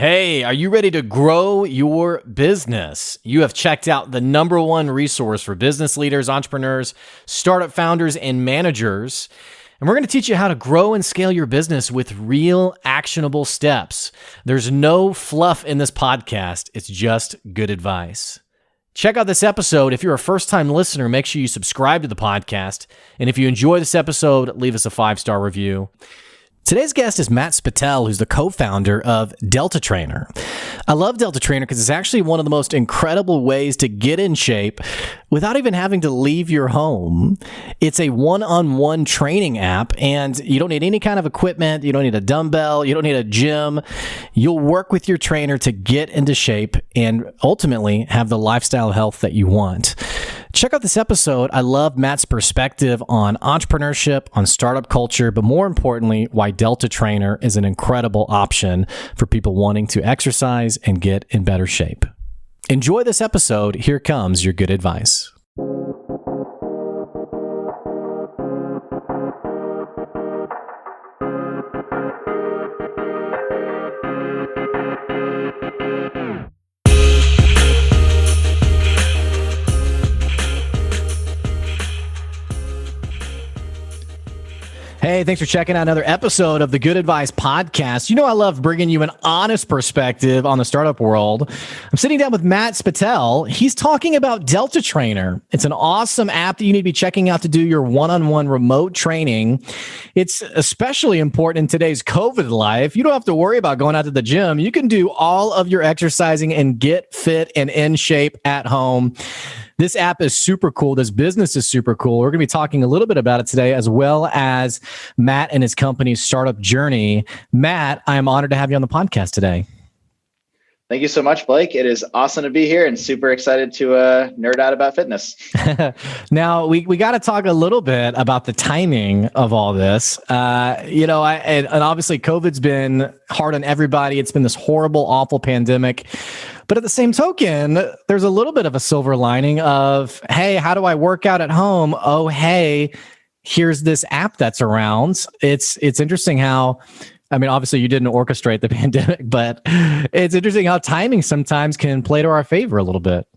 Hey, are you ready to grow your business? You have checked out the number one resource for business leaders, entrepreneurs, startup founders, and managers. And we're going to teach you how to grow and scale your business with real actionable steps. There's no fluff in this podcast. It's just good advice. Check out this episode. If you're a first-time listener, make sure you subscribe to the podcast. And if you enjoy this episode, leave us a 5-star review. Today's guest is Matt Spettel, who's the co-founder of DeltaTrainer. I love DeltaTrainer because it's actually one of the most incredible ways to get in shape without even having to leave your home. It's a one-on-one training app, and you don't need any kind of equipment. You don't need a dumbbell. You don't need a gym. You'll work with your trainer to get into shape and ultimately have the lifestyle health that you want. Check out this episode. I love Matt's perspective on entrepreneurship, on startup culture, but more importantly, why DeltaTrainer is an incredible option for people wanting to exercise and get in better shape. Enjoy this episode. Here comes your good advice. Hey, thanks for checking out another episode of the Good Advice Podcast. You know I love bringing you an honest perspective on the startup world. I'm sitting down with Matt Spettel. He's talking about DeltaTrainer. It's an awesome app that you need to be checking out to do your one-on-one remote training. It's especially important in today's COVID life. You don't have to worry about going out to the gym. You can do all of your exercising and get fit and in shape at home. This app is super cool. This business is super cool. We're going to be talking a little bit about it today, as well as Matt and his company's startup journey. Matt, I am honored to have you on the podcast today. Thank you so much, Blake. It is awesome to be here and super excited to nerd out about fitness. Now, we got to talk a little bit about the timing of all this. And obviously COVID's been hard on everybody. It's been this horrible, awful pandemic. But at the same token, there's a little bit of a silver lining of, hey, how do I work out at home? Oh, hey, here's this app that's around. It's interesting how, I mean, obviously you didn't orchestrate the pandemic, but it's interesting how timing sometimes can play to our favor a little bit.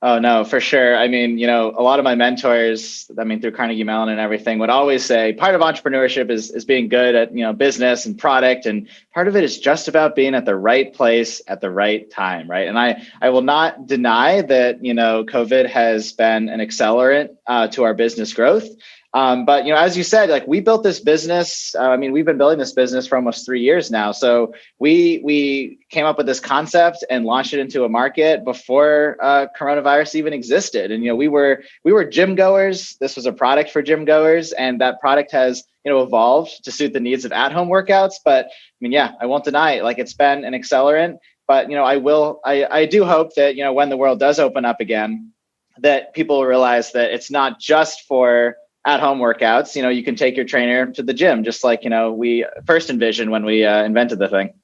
Oh, no, for sure. I mean, a lot of my mentors, through Carnegie Mellon and everything, would always say part of entrepreneurship is being good at, business and product. And part of it is just about being at the right place at the right time. Right. And I will not deny that, COVID has been an accelerant to our business growth. But, as you said, like we built this business. We've been building this business for almost 3 years now. So we came up with this concept and launched it into a market before coronavirus even existed. And, we were gym goers. This was a product for gym goers. And that product has, evolved to suit the needs of at-home workouts. But I won't deny it. Like it's been an accelerant. But, I do hope that, when the world does open up again, that people will realize that it's not just for at-home workouts. You can take your trainer to the gym, just like, we first envisioned when we invented the thing.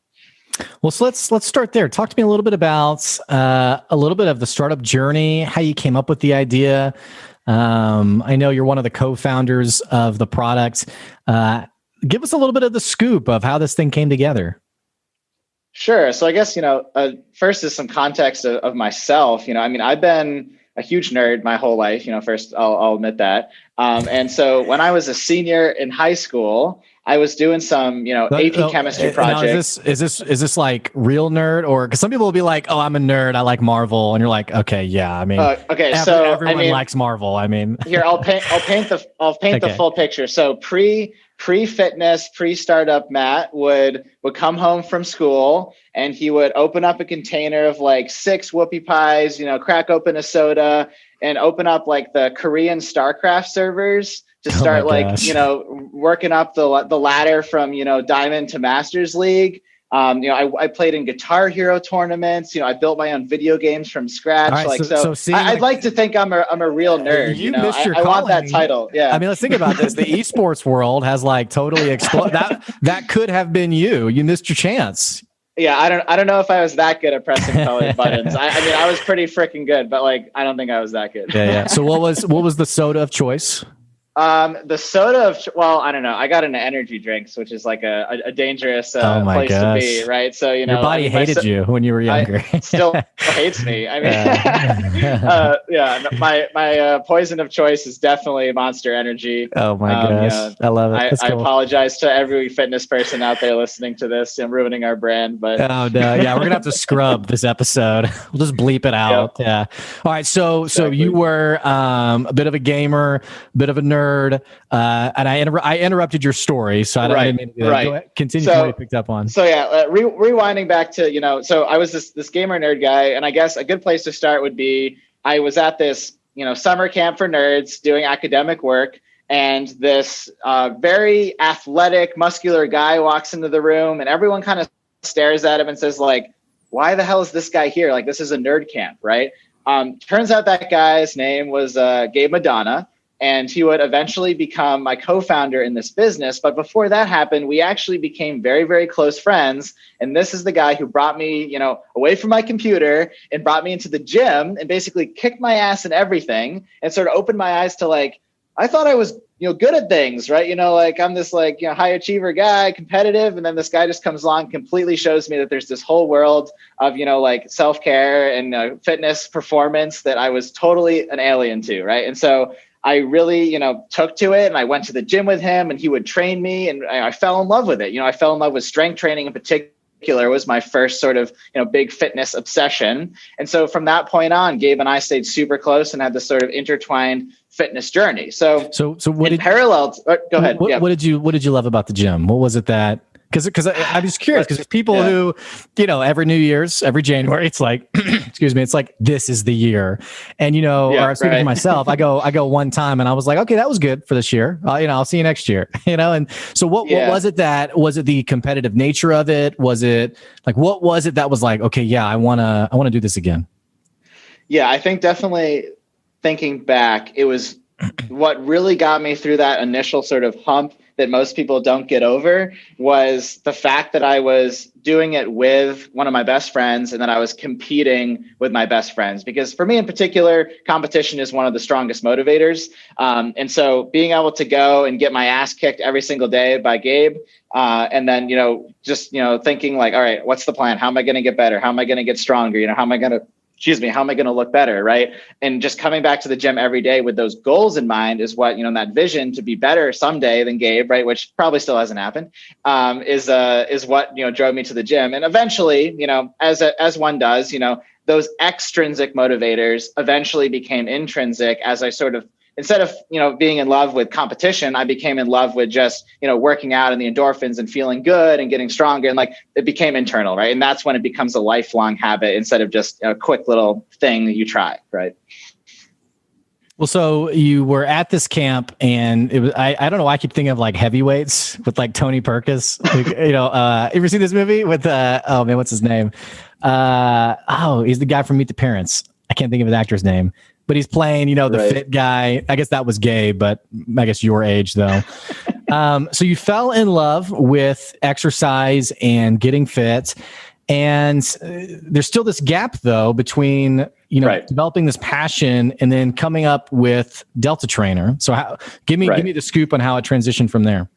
Well, so let's start there. Talk to me a little bit about a little bit of the startup journey, how you came up with the idea. I know you're one of the co-founders of the product. Give us a little bit of the scoop of how this thing came together. Sure. So I guess, first is some context of myself. I've been a huge nerd my whole life. First, I'll admit that. And so when I was a senior in high school, I was doing some, AP chemistry projects. Is this like real nerd, or because some people will be like, "Oh, I'm a nerd. I like Marvel," and you're like, "Okay, yeah." Everyone likes Marvel. Here I'll paint the full picture. So pre-fitness, pre-startup, Matt would come home from school and he would open up a container of like 6 whoopie pies, crack open a soda and open up like the Korean StarCraft servers to start working up the ladder from, Diamond to Masters League. I played in Guitar Hero tournaments. I built my own video games from scratch. Right, I'd like to think I'm a real nerd. You missed your I want that title. Yeah. Let's think about this. The esports world has like totally exploded. That could have been you. You missed your chance. Yeah, I don't know if I was that good at pressing colored buttons. I was pretty freaking good, but I don't think I was that good. Yeah. So what was the soda of choice? The soda well, I don't know. I got into energy drinks, which is like a dangerous Oh my place to gosh. be, right? So, Your body hated you when you were younger. still hates me. I mean, yeah, no, my poison of choice is definitely Monster Energy. Oh my gosh. I love it. That's I cool. apologize to every fitness person out there listening to this. I'm ruining our brand, but oh no, yeah, we're gonna have to scrub this episode. We'll just bleep it out. Yep. Yeah. All right. So you were a bit of a gamer, a bit of a nerd, and I interrupted your story, so I didn't mean to do that. Go ahead, continue from what you picked up on. So yeah, rewinding back to so I was this gamer nerd guy, and I guess a good place to start would be I was at this summer camp for nerds doing academic work. And this very athletic, muscular guy walks into the room, and everyone kind of stares at him and says, like, why the hell is this guy here? Like, this is a nerd camp, right? Turns out that guy's name was Gabe Madonna, and he would eventually become my co-founder in this business. But before that happened, we actually became very, very close friends. And this is the guy who brought me, away from my computer and brought me into the gym and basically kicked my ass and everything and sort of opened my eyes to, like, I thought I was, good at things, right? Like I'm this high achiever guy, competitive. And then this guy just comes along, completely shows me that there's this whole world of, self-care and fitness performance that I was totally an alien to. Right. And so I really, took to it, and I went to the gym with him, and he would train me, and I fell in love with it. I fell in love with strength training in particular. Was my first sort of big fitness obsession. And so from that point on, Gabe and I stayed super close and had this sort of intertwined fitness journey. So what did parallel? Go ahead. What did you love about the gym? What was it that? Because I'm just curious, because there's people who, every New Year's, every January, it's like, excuse me, it's like, this is the year. And, or speaking for myself, I go one time and I was like, okay, that was good for this year. I'll see you next year, and so what was it was it the competitive nature of it? Was it like, what was it that was like, okay, yeah, I want to do this again? Yeah, I think definitely thinking back, it was what really got me through that initial sort of hump that most people don't get over was the fact that I was doing it with one of my best friends and that I was competing with my best friends. Because for me in particular, competition is one of the strongest motivators. And so being able to go and get my ass kicked every single day by Gabe, and then, just, thinking like, all right, what's the plan? How am I going to get better? How am I going to get stronger? How am I going to look better, right? And just coming back to the gym every day with those goals in mind is what, that vision to be better someday than Gabe, right? Which probably still hasn't happened, is what, drove me to the gym. And eventually, as one does, those extrinsic motivators eventually became intrinsic as I sort of, instead of, being in love with competition, I became in love with just, working out and the endorphins and feeling good and getting stronger. And like, it became internal, right? And that's when it becomes a lifelong habit instead of just a quick little thing that you try, right? Well, so you were at this camp, and it was, I don't know, I keep thinking of like Heavyweights with like Tony Perkis. Like, ever seen this movie with, oh man, what's his name? He's the guy from Meet the Parents. I can't think of his actor's name. But he's playing, the fit guy. I guess that was Gabe, but I guess your age, though. So you fell in love with exercise and getting fit. And there's still this gap, though, between, developing this passion and then coming up with DeltaTrainer. So give me the scoop on how it transitioned from there.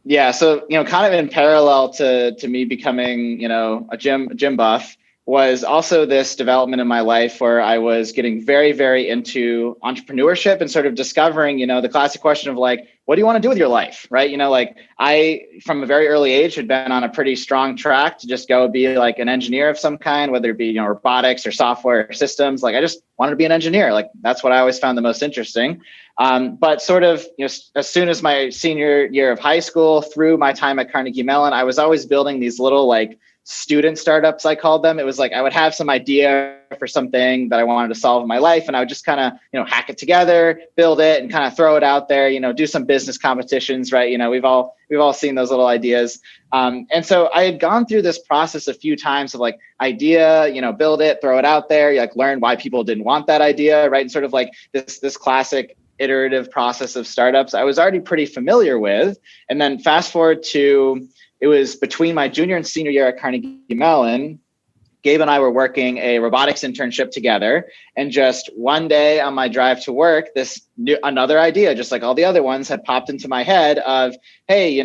Yeah. So, kind of in parallel to me becoming, a gym buff, was also this development in my life where I was getting very, very into entrepreneurship and sort of discovering, the classic question of like, what do you want to do with your life? Right. Like I, from a very early age, had been on a pretty strong track to just go be like an engineer of some kind, whether it be, robotics or software or systems. Like I just wanted to be an engineer. Like that's what I always found the most interesting. But sort of, as soon as my senior year of high school, through my time at Carnegie Mellon, I was always building these little like student startups, I called them. It was like I would have some idea for something that I wanted to solve in my life, and I would just kind of hack it together, build it, and kind of throw it out there. Do some business competitions, right? We've all seen those little ideas. And so I had gone through this process a few times of like idea, build it, throw it out there, like learn why people didn't want that idea, right? And sort of like this classic iterative process of startups I was already pretty familiar with. And then fast forward to, it was between my junior and senior year at Carnegie Mellon. Gabe and I were working a robotics internship together, and just one day on my drive to work, another idea, just like all the other ones, had popped into my head of, hey,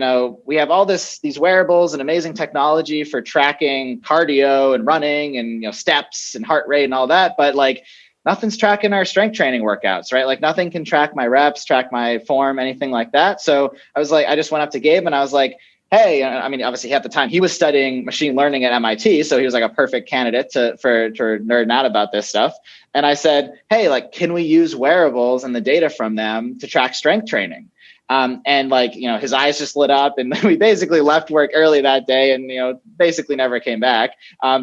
we have all these wearables and amazing technology for tracking cardio and running and steps and heart rate and all that, but like nothing's tracking our strength training workouts, right? Like nothing can track my reps, track my form, anything like that. So I was like, I just went up to Gabe and I was like, hey, I mean, obviously at the time he was studying machine learning at MIT. So he was like a perfect candidate for nerding out about this stuff. And I said, hey, like, can we use wearables and the data from them to track strength training? And like, his eyes just lit up, and we basically left work early that day and, basically never came back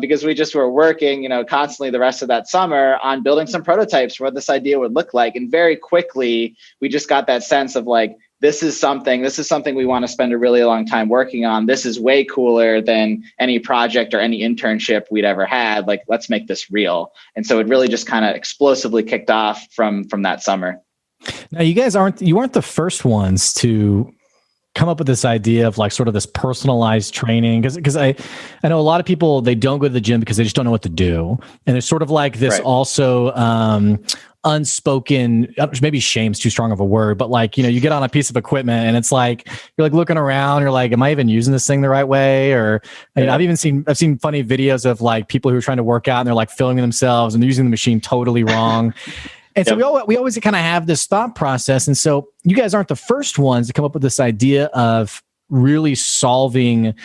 because we just were working, constantly the rest of that summer on building some prototypes for what this idea would look like. And very quickly, we just got that sense of like, this is something we want to spend a really long time working on. This is way cooler than any project or any internship we'd ever had. Like, let's make this real. And so it really just kind of explosively kicked off from that summer. Now, you weren't the first ones to come up with this idea of like sort of this personalized training, because I know a lot of people, they don't go to the gym because they just don't know what to do, and there's sort of like this also unspoken, maybe shame's too strong of a word, but like you get on a piece of equipment and it's like you're like looking around, you're like, am I even using this thing the right way? Or I've seen funny videos of like people who are trying to work out and they're like filming themselves and they're using the machine totally wrong. And so we always kind of have this thought process. And so you guys aren't the first ones to come up with this idea of really solving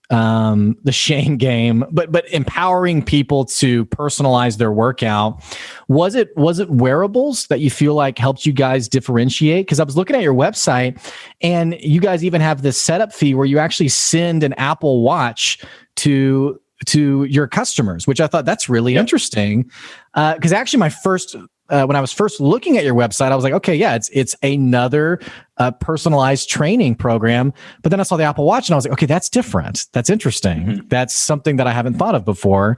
the shame game, but empowering people to personalize their workout. Was it wearables that you feel like helped you guys differentiate? Because I was looking at your website and you guys even have this setup fee where you actually send an Apple Watch to your customers, which I thought that's really interesting. Because actually when I was first looking at your website, I was like, okay, yeah, it's another personalized training program. But then I saw the Apple Watch and I was like, okay, that's different. That's interesting. Mm-hmm. That's something that I haven't thought of before.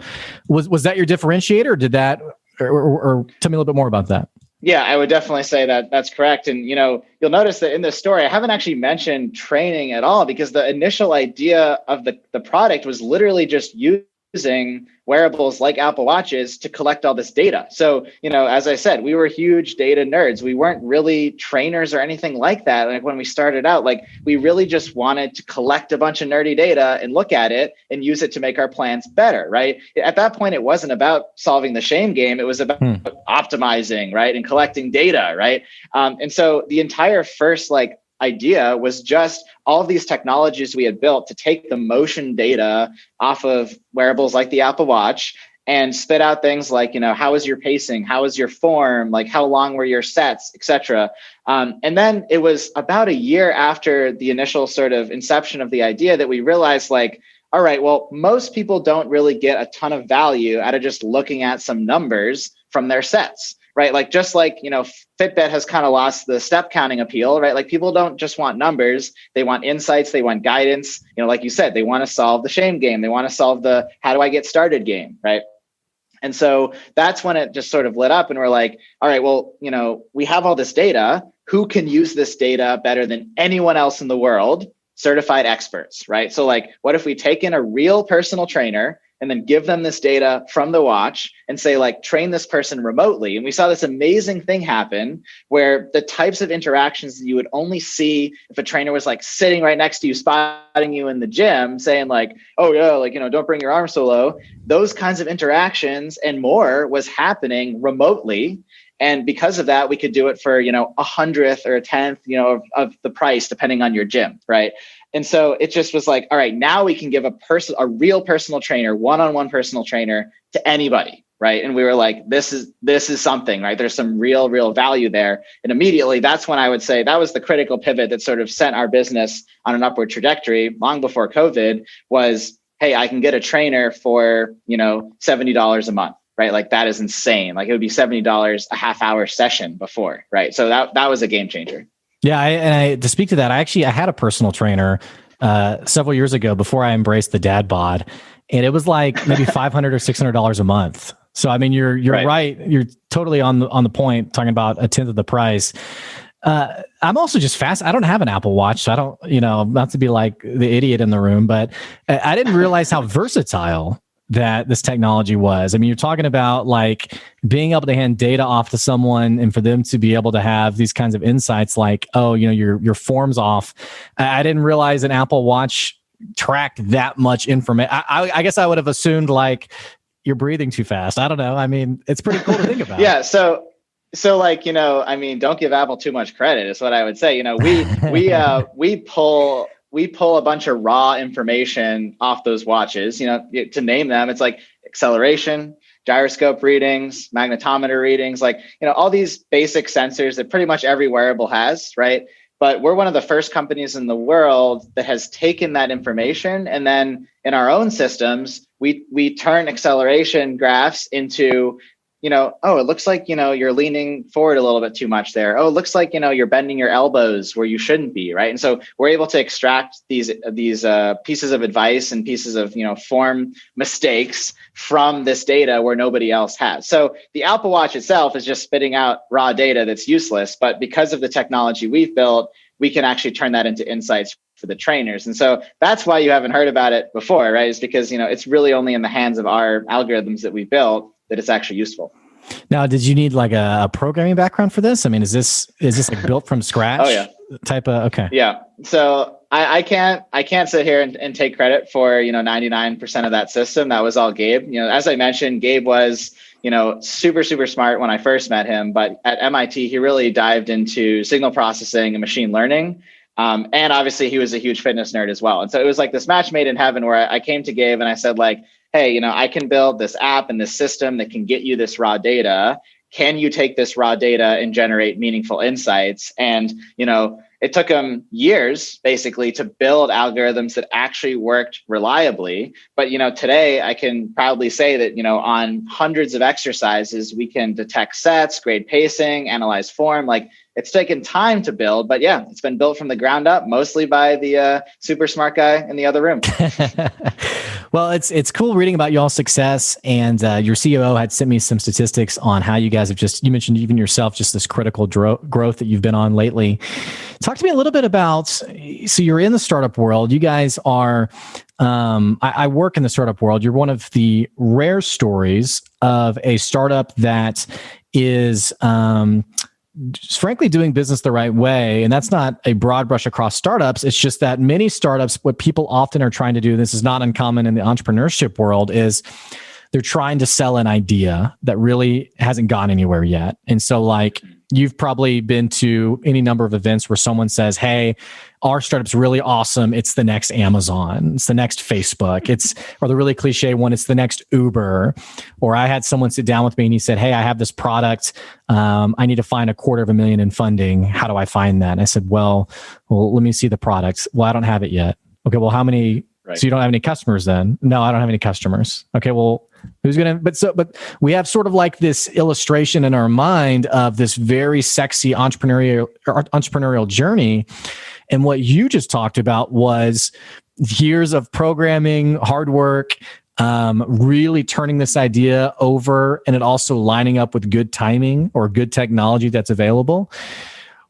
Was that your differentiator? Or did that, or tell me a little bit more about that? Yeah, I would definitely say that that's correct. And, you'll notice that in this story, I haven't actually mentioned training at all, because the initial idea of the product was literally just using wearables like Apple Watches to collect all this data. So, as I said, we were huge data nerds. We weren't really trainers or anything like that. Like when we started out, like we really just wanted to collect a bunch of nerdy data and look at it and use it to make our plans better, right? At that point, it wasn't about solving the shame game. It was about optimizing, right? And collecting data, right? And so the entire first idea was just all of these technologies we had built to take the motion data off of wearables like the Apple Watch and spit out things like, how is your pacing? How is your form? Like how long were your sets, et cetera. And then it was about a year after the initial sort of inception of the idea that we realized all right, well, most people don't really get a ton of value out of just looking at some numbers from their sets. Right. Fitbit has kind of lost the step counting appeal, right? Like people don't just want numbers. They want insights. They want guidance. Like you said, they want to solve the shame game. They want to solve the how do I get started game. Right. And so that's when it just sort of lit up and we're like, all right, well, we have all this data. Who can use this data better than anyone else in the world? Certified experts. Right. So what if we take in a real personal trainer and then give them this data from the watch and say, train this person remotely. And we saw this amazing thing happen where the types of interactions that you would only see if a trainer was sitting right next to you, spotting you in the gym, saying oh yeah, don't bring your arm so low. Those kinds of interactions and more was happening remotely. And because of that, we could do it for, a hundredth or a tenth, of the price, depending on your gym. Right. And so it just was all right, now we can give a real personal trainer, one-on-one personal trainer to anybody. Right. And we were this is something, right? There's some real value there. And immediately that's when I would say that was the critical pivot that sort of sent our business on an upward trajectory long before COVID was, hey, I can get a trainer for, $70 a month. Right. That is insane. It would be $70 a half hour session before. Right. So that was a game changer. Yeah. To speak to that, I had a personal trainer several years ago before I embraced the dad bod. And it was maybe $500 or $600 a month. So, I mean, you're right. You're totally on the point talking about a tenth of the price. I'm also just fast. I don't have an Apple Watch. So I don't, not to be like the idiot in the room, but I didn't realize how versatile that this technology was. I mean, you're talking about like being able to hand data off to someone and for them to be able to have these kinds of insights like, oh, your form's off. I didn't realize an Apple Watch tracked that much information. I guess I would have assumed like you're breathing too fast. I don't know. I mean, it's pretty cool to think about. Yeah. So like, I mean, don't give Apple too much credit is what I would say. We pull a bunch of raw information off those watches, to name them. It's like acceleration, gyroscope readings, magnetometer readings, like, all these basic sensors that pretty much every wearable has, right? But we're one of the first companies in the world that has taken that information, and then in our own systems, we turn acceleration graphs into, oh, it looks like, you're leaning forward a little bit too much there. Oh, it looks like, you're bending your elbows where you shouldn't be, right? And so we're able to extract these pieces of advice and pieces of, form mistakes from this data where nobody else has. So the Apple Watch itself is just spitting out raw data that's useless, but because of the technology we've built, we can actually turn that into insights for the trainers. And so that's why you haven't heard about it before, right? Is because, it's really only in the hands of our algorithms that we built that it's actually useful. Now, did you need like a programming background for this? I mean, is this like built from scratch? Oh yeah. Okay. Yeah. So I can't sit here and take credit for, 99% of that system. That was all Gabe. As I mentioned, Gabe was, super, super smart when I first met him, but at MIT, he really dived into signal processing and machine learning. And obviously he was a huge fitness nerd as well. And so it was like this match made in heaven where I came to Gabe and I said like, hey, I can build this app and this system that can get you this raw data. Can you take this raw data and generate meaningful insights? And, it took him years basically to build algorithms that actually worked reliably. But, today I can proudly say that, on hundreds of exercises, we can detect sets, grade pacing, analyze form. Like it's taken time to build, but yeah, it's been built from the ground up, mostly by the super smart guy in the other room. Well, it's cool reading about y'all's success, and your COO had sent me some statistics on how you guys have you mentioned even yourself, just this critical growth that you've been on lately. Talk to me a little bit about, so you're in the startup world. You guys are, I work in the startup world. You're one of the rare stories of a startup that is, just frankly doing business the right way. And that's not a broad brush across startups. It's just that many startups, what people often are trying to do, this is not uncommon in the entrepreneurship world, is they're trying to sell an idea that really hasn't gone anywhere yet. And so like you've probably been to any number of events where someone says, hey, our startup's really awesome. It's the next Amazon. It's the next Facebook. Or the really cliche one, it's the next Uber. Or I had someone sit down with me and he said, hey, I have this product. I need to find $250,000 in funding. How do I find that? And I said, well, let me see the products. Well, I don't have it yet. Okay, well, how many? Right. So you don't have any customers then? No, I don't have any customers. Okay, well, who's going to, but we have sort of like this illustration in our mind of this very sexy entrepreneurial journey. And what you just talked about was years of programming, hard work, really turning this idea over, and it also lining up with good timing or good technology that's available.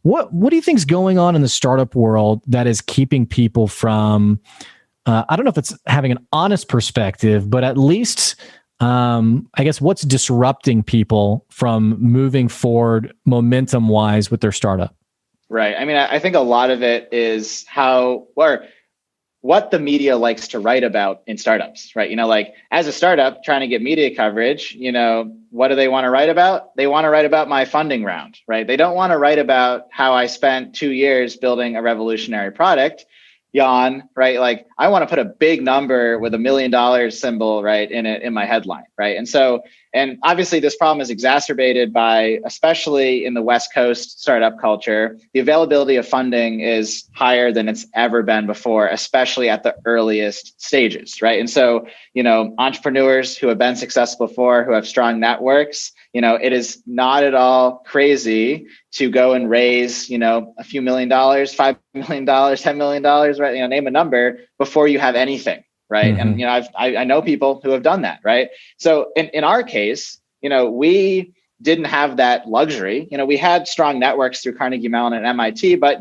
What do you think is going on in the startup world that is keeping people from, I don't know if it's having an honest perspective, but at least, I guess, what's disrupting people from moving forward momentum wise with their startup? Right. I mean, I think a lot of it is what the media likes to write about in startups, right? Like as a startup trying to get media coverage, what do they want to write about? They want to write about my funding round, right? They don't want to write about how I spent 2 years building a revolutionary product. Yawn, right? Like I want to put a big number with $1 million symbol, right, in my headline, right? And obviously this problem is exacerbated by, especially in the West Coast startup culture, the availability of funding is higher than it's ever been before, especially at the earliest stages, right? And so, entrepreneurs who have been successful before, who have strong networks, it is not at all crazy to go and raise, a few $1 million, $5 million, $10 million, right? Name a number before you have anything. Right. Mm-hmm. And, I know people who have done that. Right. So in our case, we didn't have that luxury. We had strong networks through Carnegie Mellon and MIT, but,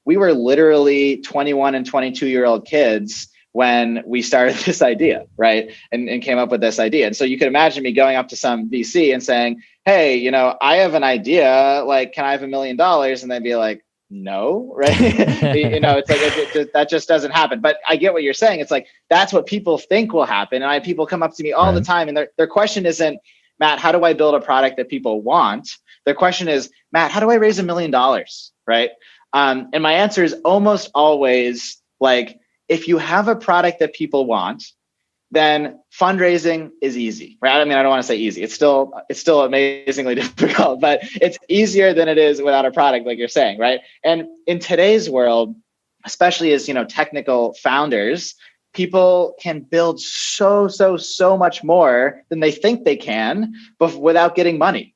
we were literally 21 and 22-year-old kids when we started this idea, right? And came up with this idea. And so you could imagine me going up to some VC and saying, hey, I have an idea, like, can I have $1 million? And they'd be like, no, right? It's like, that just doesn't happen. But I get what you're saying. It's like, that's what people think will happen. And people come up to me all the time, and their question isn't, Matt, how do I build a product that people want? Their question is, Matt, how do I raise $1 million? Right? And my answer is almost always like, if you have a product that people want, then fundraising is easy, right? I mean, I don't want to say easy. It's still amazingly difficult, but it's easier than it is without a product, like you're saying, right? And in today's world, especially as, technical founders, people can build so much more than they think they can, but without getting money.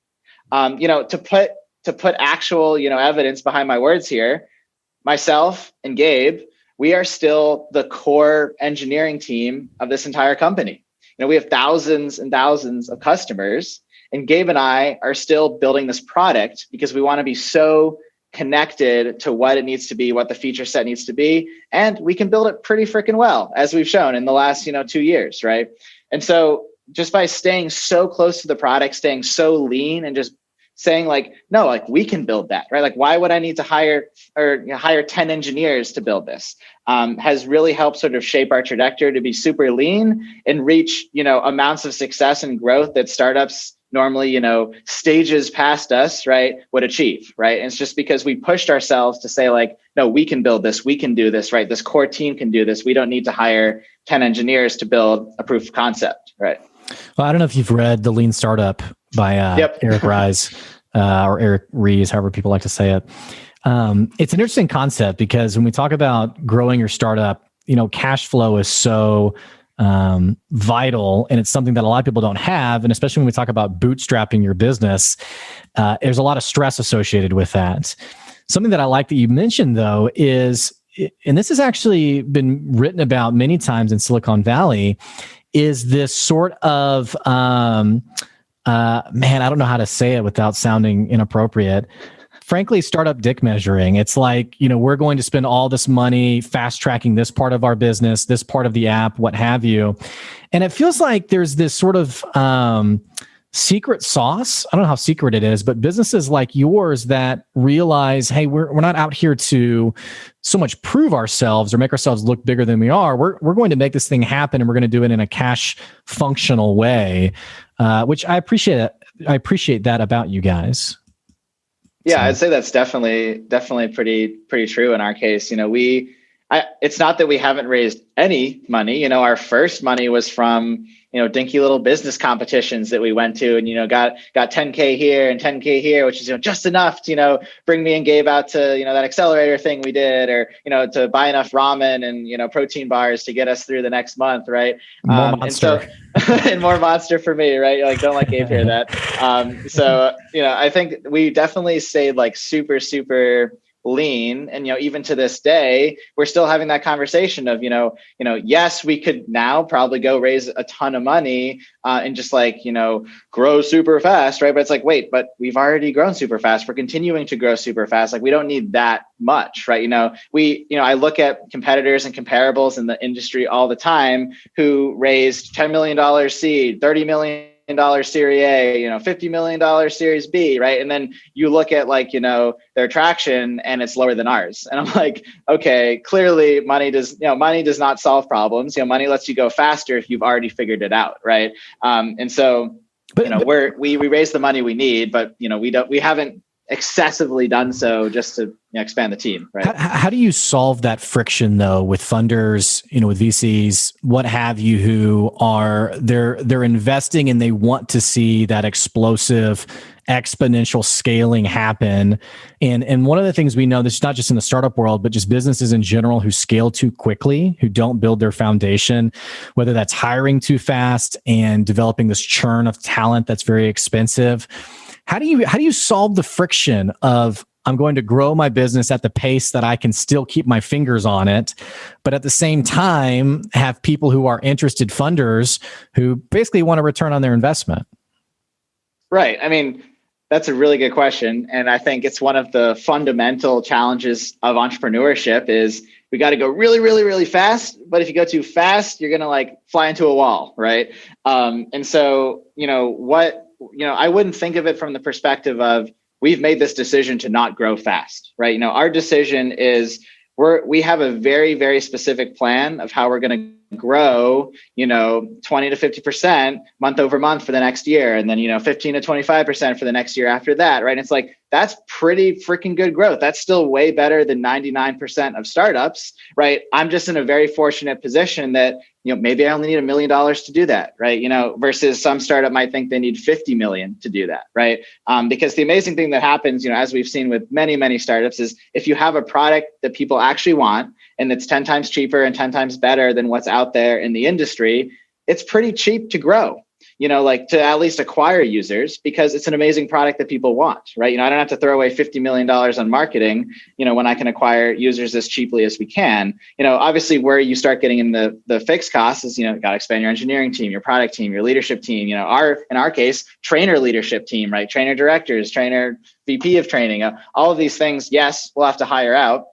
To put actual, evidence behind my words here, myself and Gabe, we are still the core engineering team of this entire company. We have thousands and thousands of customers, and Gabe and I are still building this product because we want to be so connected to what it needs to be, what the feature set needs to be. And we can build it pretty freaking well, as we've shown in the last, 2 years, right? And so just by staying so close to the product, staying so lean, and just saying like, no, like we can build that, right? Like, why would I need to hire 10 engineers to build this? Has really helped sort of shape our trajectory to be super lean and reach, amounts of success and growth that startups normally, stages past us, right, would achieve, right? And it's just because we pushed ourselves to say like, no, we can build this, we can do this, right? This core team can do this. We don't need to hire 10 engineers to build a proof of concept, right? Well, I don't know if you've read The Lean Startup by Eric Ries or Eric Ries, however people like to say it. It's an interesting concept because when we talk about growing your startup, cash flow is so vital, and it's something that a lot of people don't have. And especially when we talk about bootstrapping your business, there's a lot of stress associated with that. Something that I like that you mentioned though is, and this has actually been written about many times in Silicon Valley, is this sort of, man, I don't know how to say it without sounding inappropriate. Frankly, startup dick measuring. It's like, we're going to spend all this money fast tracking this part of our business, this part of the app, what have you. And it feels like there's this sort of secret sauce. I don't know how secret it is, but businesses like yours that realize, hey, we're not out here to so much prove ourselves or make ourselves look bigger than we are. We're going to make this thing happen, and we're going to do it in a cash functional way, which I appreciate. I appreciate that about you guys. Yeah, I'd say that's definitely pretty true in our case. It's not that we haven't raised any money. Our first money was from, dinky little business competitions that we went to, and, got 10K here and 10K here, which is, just enough to, bring me and Gabe out to, that accelerator thing we did, or, to buy enough ramen and, protein bars to get us through the next month. Right. More Monster. And more Monster for me. Right. Like, don't let Gabe hear that. I think we definitely stayed like super, super lean. And, even to this day, we're still having that conversation of, yes, we could now probably go raise a ton of money and just like, grow super fast. Right. But it's like, wait, but we've already grown super fast. We're continuing to grow super fast. Like, we don't need that much. Right. I look at competitors and comparables in the industry all the time who raised $10 million seed, $30 million Series A, $50 million Series B, right? And then you look at like, their traction and it's lower than ours. And I'm like, okay, clearly money does not solve problems. Money lets you go faster if you've already figured it out, right? And so, we raise the money we need, but we haven't excessively done so just to expand the team, right? How do you solve that friction though with funders, with VCs, what have you, who are they're investing and they want to see that explosive exponential scaling happen. And one of the things we know, this is not just in the startup world, but just businesses in general who scale too quickly, who don't build their foundation, whether that's hiring too fast and developing this churn of talent that's very expensive. How do you solve the friction of, I'm going to grow my business at the pace that I can still keep my fingers on it, but at the same time have people who are interested funders who basically want a return on their investment? Right. I mean, that's a really good question. And I think it's one of the fundamental challenges of entrepreneurship is we got to go really, really, really fast. But if you go too fast, you're going to like fly into a wall. Right. And so, I wouldn't think of it from the perspective of we've made this decision to not grow fast. Right. Our decision is we have a very, very specific plan of how we're going to grow, 20 to 50% month over month for the next year. And then, 15 to 25% for the next year after that. Right. And it's like, that's pretty freaking good growth. That's still way better than 99% of startups. Right. I'm just in a very fortunate position that, maybe I only need $1 million to do that. Right. Versus some startup might think they need 50 million to do that. Right. Because the amazing thing that happens, as we've seen with many, many startups, is if you have a product that people actually want, and it's 10 times cheaper and 10 times better than what's out there in the industry, it's pretty cheap to grow, to at least acquire users, because it's an amazing product that people want, right? I don't have to throw away $50 million on marketing, when I can acquire users as cheaply as we can. Obviously where you start getting in the fixed costs is, got to expand your engineering team, your product team, your leadership team, in our case, trainer leadership team, right? Trainer directors, trainer VP of training, all of these things. Yes, we'll have to hire out.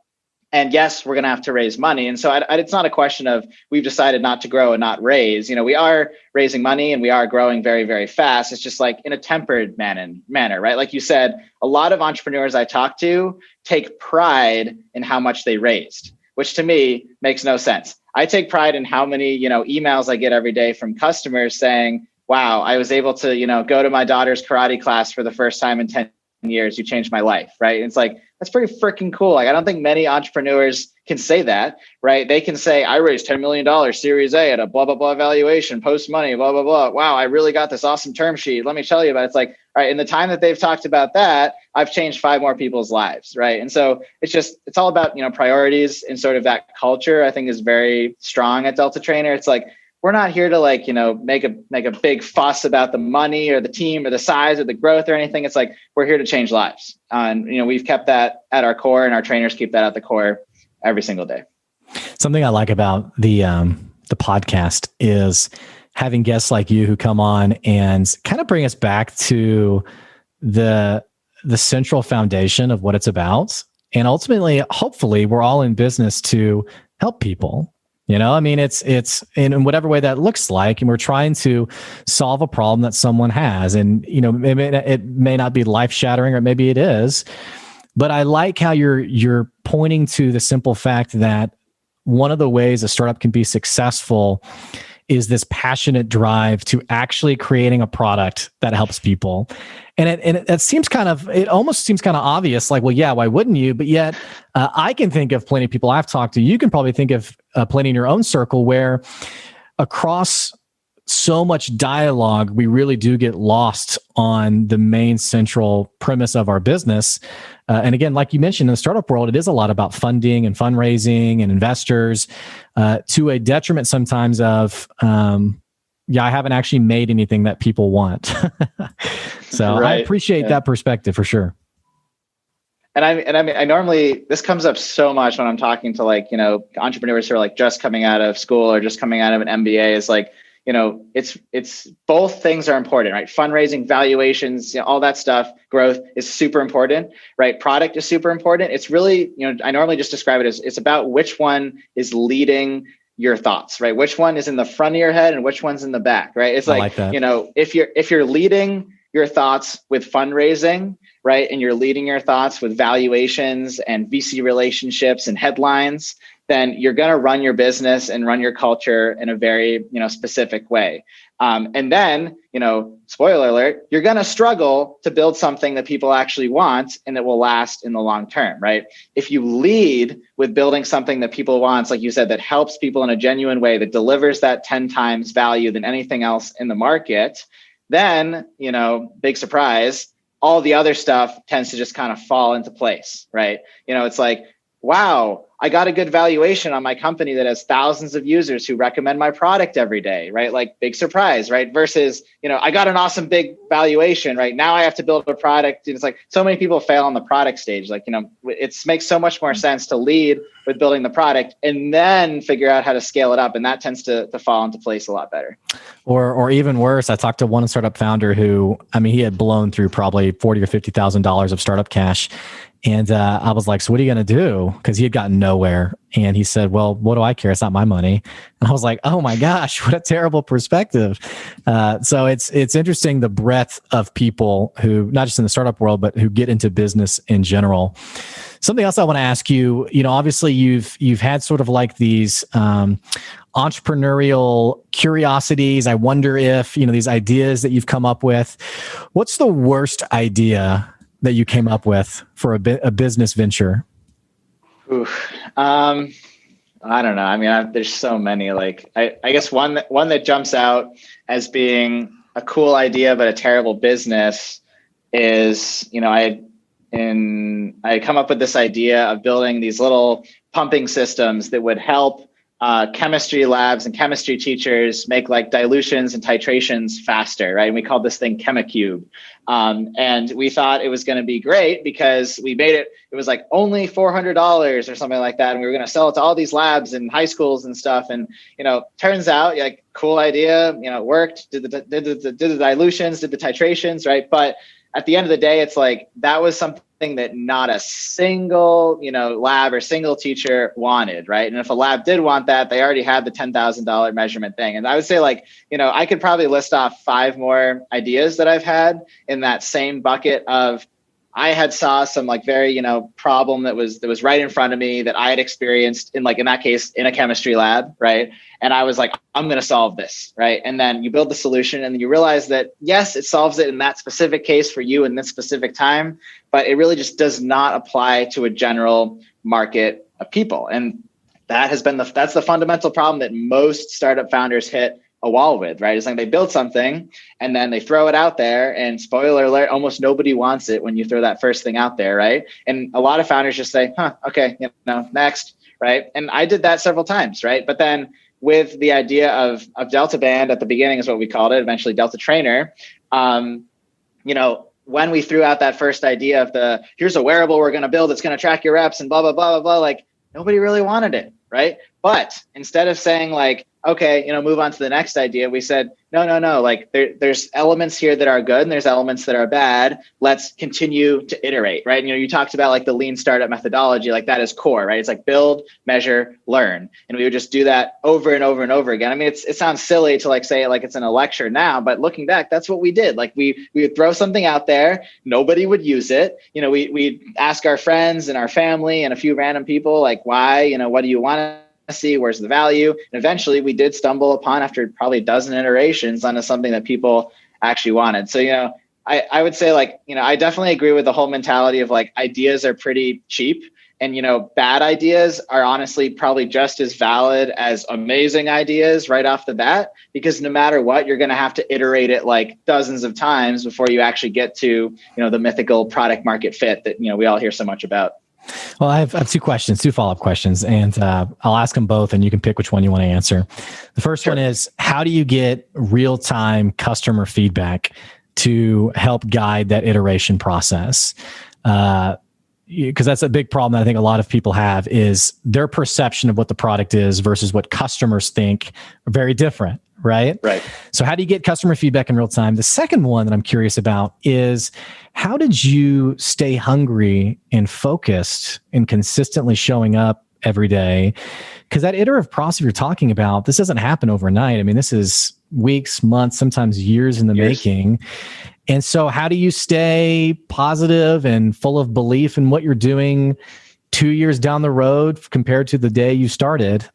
And yes, we're going to have to raise money. And so it's not a question of we've decided not to grow and not raise. We are raising money and we are growing very, very fast. It's just like in a tempered manner, right? Like you said, a lot of entrepreneurs I talk to take pride in how much they raised, which to me makes no sense. I take pride in how many, emails I get every day from customers saying, wow, I was able to, go to my daughter's karate class for the first time in 10 years. You changed my life, right? And it's like, that's pretty freaking cool. Like, I don't think many entrepreneurs can say that, right? They can say, I raised $10 million Series A at a blah, blah, blah valuation, post money, blah, blah, blah. Wow, I really got this awesome term sheet. Let me tell you about it. It's like, all right, in the time that they've talked about that, I've changed 5 more people's lives, right? And so it's all about, priorities, and sort of that culture I think is very strong at DeltaTrainer. It's like, we're not here to make a big fuss about the money or the team or the size or the growth or anything. It's like, we're here to change lives. And, we've kept that at our core, and our trainers keep that at the core every single day. Something I like about the podcast is having guests like you who come on and kind of bring us back to the central foundation of what it's about. And ultimately, hopefully, we're all in business to help people. It's in whatever way that looks like, and we're trying to solve a problem that someone has. And, it may not be life shattering, or maybe it is, but I like how you're pointing to the simple fact that one of the ways a startup can be successful is this passionate drive to actually creating a product that helps people. And it almost seems kind of obvious, like, well, yeah, why wouldn't you? But yet I can think of plenty of people I've talked to. You can probably think of plenty in your own circle where across so much dialogue, we really do get lost on the main central premise of our business. And again, like you mentioned, in the startup world, it is a lot about funding and fundraising and investors, to a detriment sometimes of, I haven't actually made anything that people want. So right. I appreciate that perspective for sure. And I normally, this comes up so much when I'm talking to entrepreneurs who are just coming out of school or just coming out of an MBA. Is like, it's both things are important, right? Fundraising, valuations, all that stuff, growth is super important, right? Product is super important. It's really, I normally just describe it as it's about which one is leading your thoughts, right? Which one is in the front of your head and which one's in the back, right? It's like if you're leading your thoughts with fundraising, right? And you're leading your thoughts with valuations and VC relationships and headlines, then you're going to run your business and run your culture in a very, specific way. And then, spoiler alert, you're going to struggle to build something that people actually want and that will last in the long term, right? If you lead with building something that people want, like you said, that helps people in a genuine way, that delivers that 10 times value than anything else in the market, then, big surprise, all the other stuff tends to just kind of fall into place, right? It's like, wow, I got a good valuation on my company that has thousands of users who recommend my product every day, right? Like, big surprise, right? Versus, I got an awesome big valuation, right? Now I have to build a product. And it's like, so many people fail on the product stage. Like, it makes so much more sense to lead with building the product and then figure out how to scale it up. And that tends to fall into place a lot better. Or even worse, I talked to one startup founder who, he had blown through probably $40,000 or $50,000 of startup cash. And I was like, so what are you going to do? Because he had gotten no nowhere. And he said, well, what do I care? It's not my money. And I was like, oh my gosh, what a terrible perspective. So it's interesting, the breadth of people who, not just in the startup world, but who get into business in general. Something else I want to ask you, obviously you've had sort of like these entrepreneurial curiosities. I wonder if, these ideas that you've come up with, what's the worst idea that you came up with for a business venture? Oof. I don't know. I mean, there's so many. Like, I guess one that jumps out as being a cool idea but a terrible business is, I had come up with this idea of building these little pumping systems that would help chemistry labs and chemistry teachers make like dilutions and titrations faster, right? And we called this thing ChemiCube. And we thought it was going to be great because we made it was like only $400 or something like that. And we were going to sell it to all these labs and high schools and stuff. And, turns out like cool idea, worked, did the dilutions, did the titrations, right? But at the end of the day, it's like, that was something that not a single, lab or single teacher wanted, right? And if a lab did want that, they already had the $10,000 measurement thing. And I would say like, I could probably list off 5 more ideas that I've had in that same bucket of, I had saw some like very, problem that was right in front of me that I had experienced in that case, in a chemistry lab, right? And I was like, I'm going to solve this, right? And then you build the solution and you realize that, yes, it solves it in that specific case for you in this specific time, but it really just does not apply to a general market of people. And that has been that's the fundamental problem that most startup founders hit a wall with, right? It's like they build something and then they throw it out there, and spoiler alert, almost nobody wants it when you throw that first thing out there, right? And a lot of founders just say, okay, next, right? And I did that several times, right? But then with the idea of Delta Band at the beginning is what we called it, eventually DeltaTrainer, when we threw out that first idea of here's a wearable we're going to build, it's going to track your reps and blah, blah, blah, blah, blah, like nobody really wanted it, right? But instead of saying like, okay, move on to the next idea, we said, no, like there's elements here that are good and there's elements that are bad. Let's continue to iterate, right? You talked about like the lean startup methodology, like that is core, right? It's like build, measure, learn. And we would just do that over and over and over again. I mean, it sounds silly to like say it like it's in a lecture now, but looking back, that's what we did. Like we would throw something out there, nobody would use it. We'd ask our friends and our family and a few random people like, why, what do you want to see, where's the value? And eventually we did stumble upon, after probably a dozen iterations, onto something that people actually wanted. So, I would say like, I definitely agree with the whole mentality of like ideas are pretty cheap, and, bad ideas are honestly probably just as valid as amazing ideas right off the bat, because no matter what, you're going to have to iterate it like dozens of times before you actually get to, the mythical product market fit that, we all hear so much about. Well, I have 2 follow-up questions, and I'll ask them both, and you can pick which one you want to answer. The first one is, how do you get real-time customer feedback to help guide that iteration process? Because that's a big problem that I think a lot of people have, is their perception of what the product is versus what customers think are very different, right? Right. So how do you get customer feedback in real time? The second one that I'm curious about is, how did you stay hungry and focused and consistently showing up every day? Because that iterative process you're talking about, this doesn't happen overnight. I mean, this is weeks, months, sometimes years in the making. And so how do you stay positive and full of belief in what you're doing 2 years down the road compared to the day you started?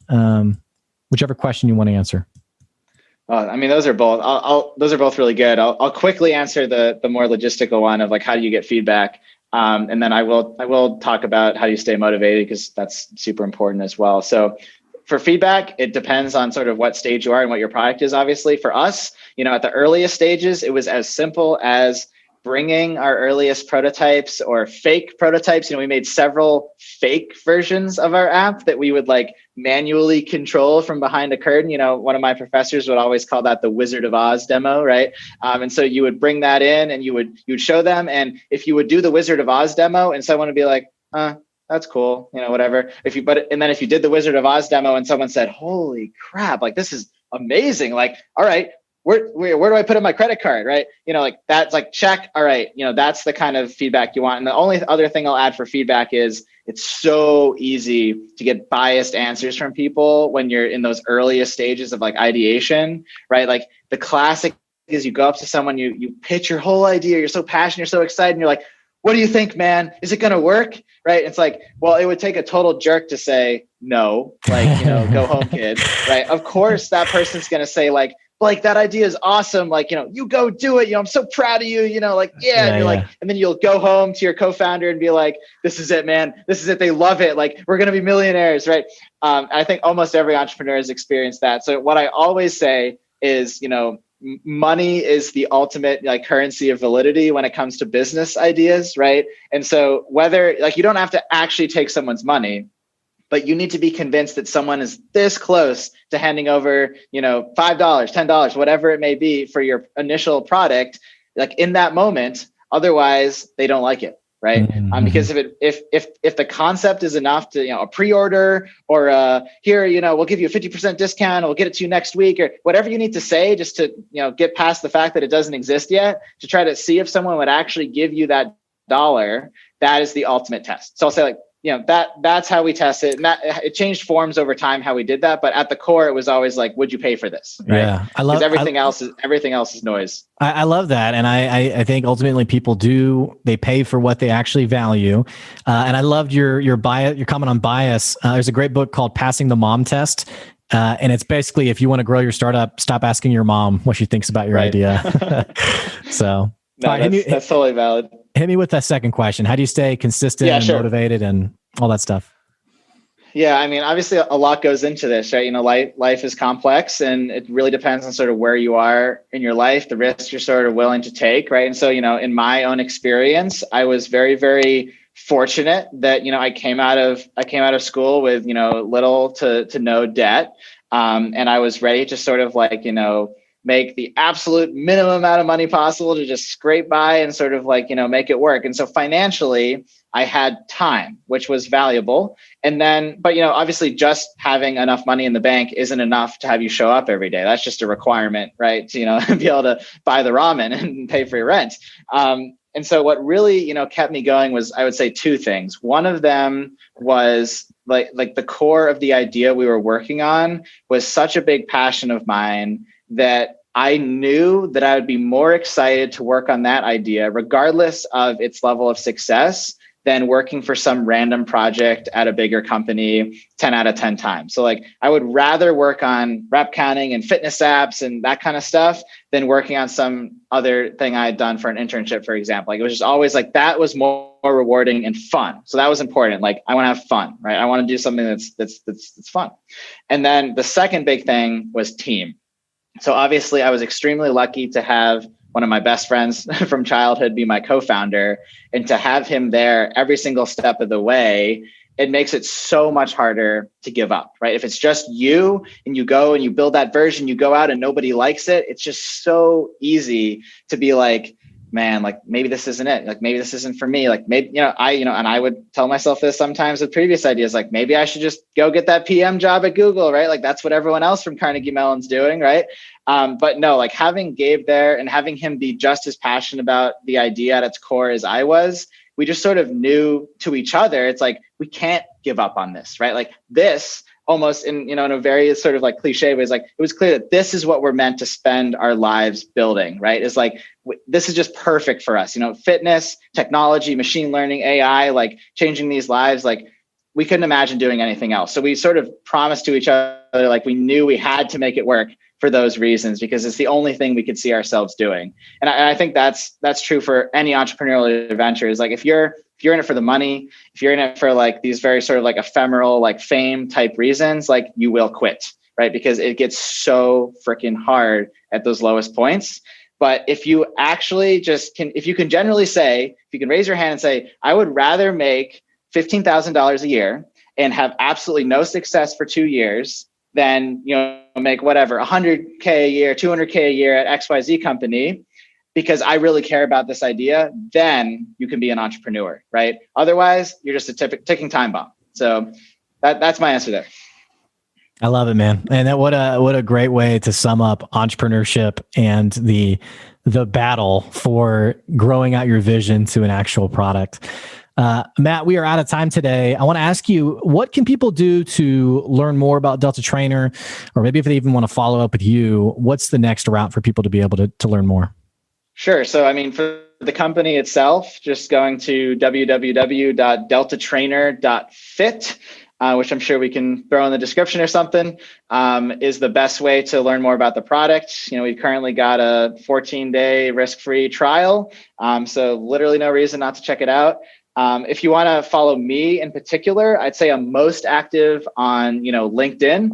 Whichever question you want to answer. I mean, those are both really good. I'll quickly answer the more logistical one of like, how do you get feedback? And then I will talk about how you stay motivated, because that's super important as well. So for feedback, it depends on sort of what stage you are and what your product is. Obviously for us, at the earliest stages, it was as simple as bringing our earliest prototypes or fake prototypes. We made several fake versions of our app that we would like manually control from behind a curtain. One of my professors would always call that the Wizard of Oz demo, right? And so you would bring that in and you would show them. And if you would do the Wizard of Oz demo and someone would be like, that's cool, whatever. And then if you did the Wizard of Oz demo and someone said, holy crap, like this is amazing. Like, all right, where do I put in my credit card? Right. Like that's like, check. All right. That's the kind of feedback you want. And the only other thing I'll add for feedback is it's so easy to get biased answers from people when you're in those earliest stages of like ideation, right? Like the classic is you go up to someone, you pitch your whole idea. You're so passionate, you're so excited. And you're like, what do you think, man? Is it going to work? Right. It's like, well, it would take a total jerk to say no, like, go home, kid. Right. Of course, that person's going to say like, that idea is awesome. Like, you go do it. I'm so proud of you, like, yeah. And you're like, and then you'll go home to your co-founder and be like, this is it, man. This is it. They love it. Like, we're going to be millionaires. Right. I think almost every entrepreneur has experienced that. So what I always say is, money is the ultimate like currency of validity when it comes to business ideas, right? And so whether like you don't have to actually take someone's money, but you need to be convinced that someone is this close to handing over, $5, $10, whatever it may be for your initial product, like in that moment. Otherwise, they don't like it. Right. Mm-hmm. Because if the concept is enough to, a pre-order or here, we'll give you a 50% discount, we'll get it to you next week or whatever you need to say just to, get past the fact that it doesn't exist yet, to try to see if someone would actually give you that dollar, that is the ultimate test. So I'll say like, that's how we test it. And it changed forms over time, how we did that. But at the core, it was always like, would you pay for this? Right? Yeah. Everything else is noise. I love that. And I think ultimately people they pay for what they actually value. And I loved your bias, your comment on bias. There's a great book called Passing the Mom Test. And it's basically, if you want to grow your startup, stop asking your mom what she thinks about your idea. So that's totally valid. Hit me with that second question. How do you stay consistent and motivated and all that stuff? Yeah, I mean, obviously a lot goes into this, right? Life is complex and it really depends on sort of where you are in your life, the risks you're sort of willing to take, right? And so, in my own experience, I was very, very fortunate that, I came out of school with, little to no debt. And I was ready to sort of like, make the absolute minimum amount of money possible to just scrape by and sort of like, make it work. And so financially, I had time, which was valuable. And then, but, obviously just having enough money in the bank isn't enough to have you show up every day. That's just a requirement, right? To, be able to buy the ramen and pay for your rent. And so what really, kept me going was, I would say two things. One of them was like the core of the idea we were working on was such a big passion of mine that I knew that I would be more excited to work on that idea, regardless of its level of success, than working for some random project at a bigger company 10 out of 10 times. So like, I would rather work on rep counting and fitness apps and that kind of stuff than working on some other thing I had done for an internship, for example. Like, it was just always like, that was more rewarding and fun. So that was important. Like, I want to have fun, right? I want to do something that's fun. And then the second big thing was team. So obviously I was extremely lucky to have one of my best friends from childhood be my co-founder, and to have him there every single step of the way, it makes it so much harder to give up, right? If it's just you and you go and you build that version, you go out and nobody likes it, it's just so easy to be like, man, like maybe this isn't it. Like maybe this isn't for me. Like maybe, and I would tell myself this sometimes with previous ideas, like maybe I should just go get that PM job at Google, right? Like that's what everyone else from Carnegie Mellon's doing, right? But no, like having Gabe there and having him be just as passionate about the idea at its core as I was, we just sort of knew to each other, it's like, we can't give up on this, right? Like this almost in a very sort of like cliche way, is like, it was clear that this is what we're meant to spend our lives building, right? It's like, this is just perfect for us, fitness, technology, machine learning, AI, like changing these lives, like we couldn't imagine doing anything else. So we sort of promised to each other, like we knew we had to make it work for those reasons, because it's the only thing we could see ourselves doing. And I think that's true for any entrepreneurial adventure. Is like, if you're in it for the money, if you're in it for like these very sort of like ephemeral, like fame type reasons, like you will quit, right? Because it gets so freaking hard at those lowest points. But if you actually if you can generally say, if you can raise your hand and say, I would rather make $15,000 a year and have absolutely no success for 2 years than, make whatever, 100K a year, 200K a year at XYZ company, because I really care about this idea, then you can be an entrepreneur, right? Otherwise, you're just a ticking time bomb. So that's my answer there. I love it, man. And what a great way to sum up entrepreneurship and the battle for growing out your vision to an actual product. Matt, we are out of time today. I want to ask you, what can people do to learn more about DeltaTrainer, or maybe if they even want to follow up with you, what's the next route for people to be able to learn more? Sure. So, I mean, for the company itself, just going to www.deltatrainer.fit, which I'm sure we can throw in the description or something, is the best way to learn more about the product. You know, we've currently got a 14-day risk-free trial. So literally no reason not to check it out. If you want to follow me in particular, I'd say I'm most active on, LinkedIn.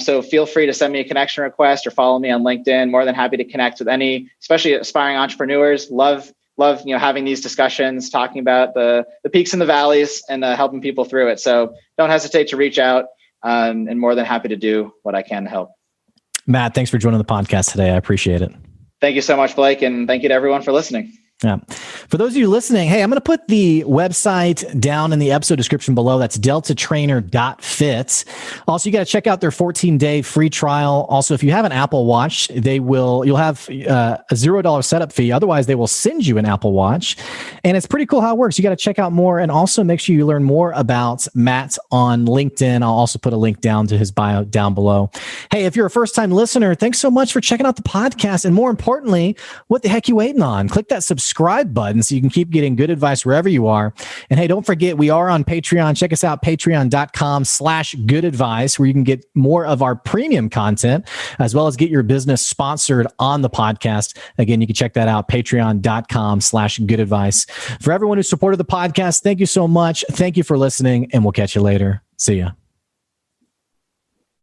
So feel free to send me a connection request or follow me on LinkedIn. More than happy to connect with any, especially aspiring entrepreneurs. Love, having these discussions, talking about the peaks and the valleys and helping people through it. So don't hesitate to reach out, and more than happy to do what I can to help. Matt, thanks for joining the podcast today. I appreciate it. Thank you so much, Blake. And thank you to everyone for listening. Yeah. For those of you listening, hey, I'm going to put the website down in the episode description below. That's deltatrainer.fit. Also, you got to check out their 14-day free trial. Also, if you have an Apple Watch, you'll have a $0 setup fee. Otherwise, they will send you an Apple Watch. And it's pretty cool how it works. You got to check out more, and also make sure you learn more about Matt on LinkedIn. I'll also put a link down to his bio down below. Hey, if you're a first-time listener, thanks so much for checking out the podcast. And more importantly, what the heck you waiting on? Click that subscribe button so you can keep getting good advice wherever you are. And hey, don't forget, we are on Patreon. Check us out, patreon.com/goodadvice, where you can get more of our premium content, as well as get your business sponsored on the podcast. Again, you can check that out, patreon.com/goodadvice. For everyone who supported the podcast, thank you so much. Thank you for listening, and we'll catch you later. See ya.